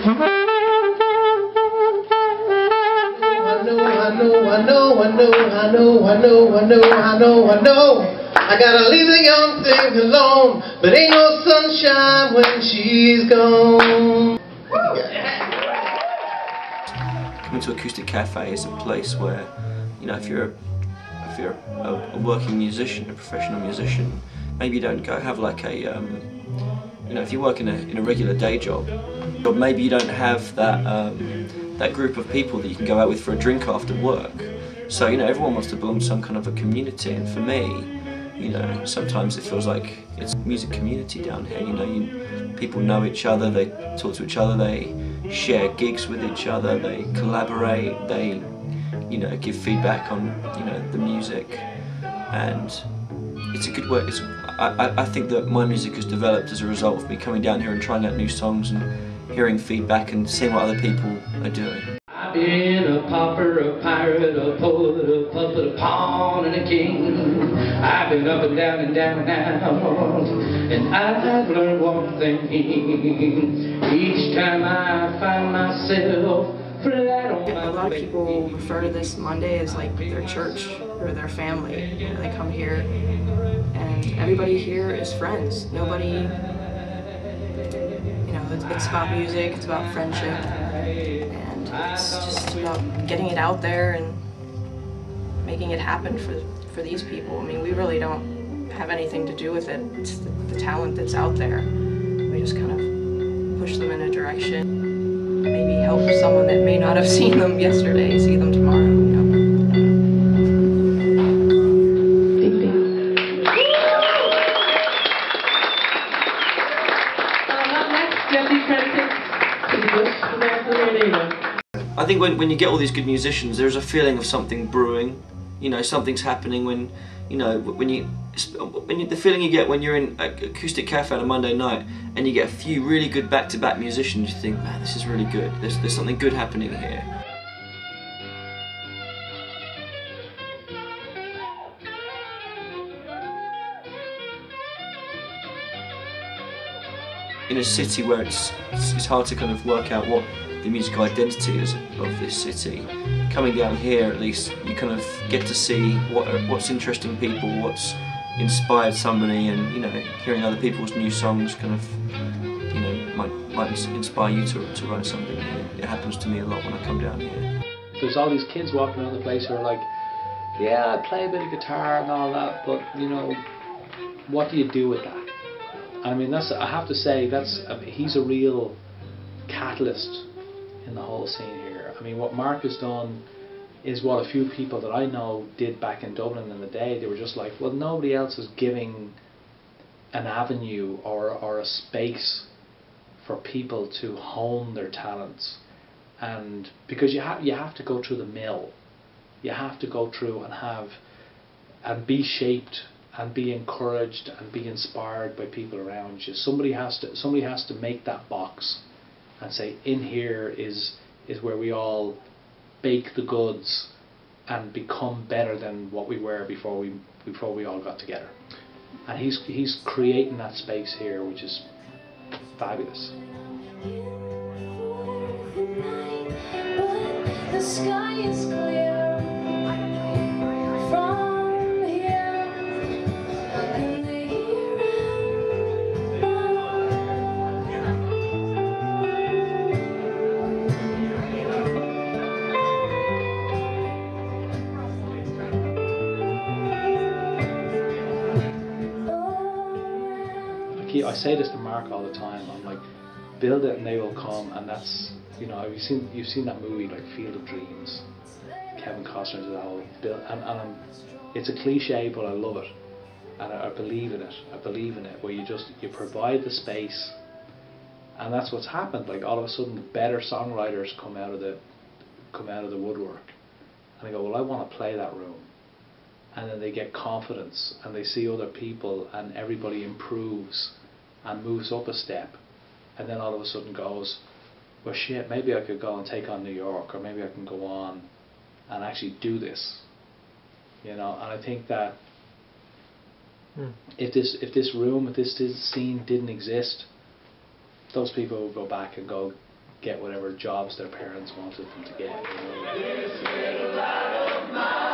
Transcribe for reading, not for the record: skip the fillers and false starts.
I gotta leave the young things alone, but ain't no sunshine when she's gone. Coming to Acoustic Cafe is a place where, you know, if you're a working musician, a professional musician, maybe you don't go have like a, you know, if you work in a regular day job, or maybe you don't have that that group of people that you can go out with for a drink after work. So, you know, everyone wants to belong to some kind of a community, and for me, you know, sometimes it feels like it's a music community down here. You know, people know each other, they talk to each other, they share gigs with each other, they collaborate, they, you know, give feedback on, you know, the music, and it's a good way. I think that my music has developed as a result of me coming down here and trying out new songs and hearing feedback and seeing what other people are doing. I've been a pauper, a pirate, a poet, a puppet, a pawn and a king. I've been up and down and down and out, and I've learned one thing. Each time I find myself flat on my A lot of people refer to this Monday as like their church or their family. You know, they come here and everybody here is friends. Nobody, you know, it's about music, it's about friendship, and it's just about getting it out there and making it happen for these people. I mean, we really don't have anything to do with it. It's the talent that's out there. We just kind of push them in a direction. Maybe help someone that may not have seen them yesterday see them tomorrow, you know. Big deal. I think when you get all these good musicians, there's a feeling of something brewing. You know, something's happening when, you know, the feeling you get when you're in Acoustic Cafe on a Monday night and you get a few really good back-to-back musicians, you think, man, this is really good. There's something good happening here. In a city where it's hard to kind of work out what the musical identity is of this city, coming down here at least you kind of get to see what's interesting people, what's inspired somebody, and, you know, hearing other people's new songs kind of, you know, might inspire you to write something. It happens to me a lot when I come down here. There's all these kids walking around the place who are like, yeah, I play a bit of guitar and all that, but, you know, what do you do with that? I mean, I have to say, he's a real catalyst in the whole scene here. I mean, what Mark has done is what a few people that I know did back in Dublin in the day. They were just like, well, nobody else is giving an avenue or a space for people to hone their talents. And because you have to go through the mill, you have to go through and be shaped and be encouraged and be inspired by people around you. Somebody has to make that box and say, in here is where we all bake the goods and become better than what we were before we all got together. And he's creating that space here, which is fabulous. The sky is clear. I say this to Mark all the time. I'm like, build it and they will come, and that's, you know, you've seen that movie like Field of Dreams. Kevin Costner did that whole build, and it's a cliche, but I love it, and I believe in it. I believe in it, where you provide the space, and that's what's happened. Like, all of a sudden, better songwriters come out of the woodwork, and they go, well, I want to play that room. And then they get confidence and they see other people and everybody improves and moves up a step, and then all of a sudden goes, well, shit, maybe I could go and take on New York, or maybe I can go on and actually do this, you know. And I think that if this scene didn't exist, those people would go back and go, get whatever jobs their parents wanted them to get. You know?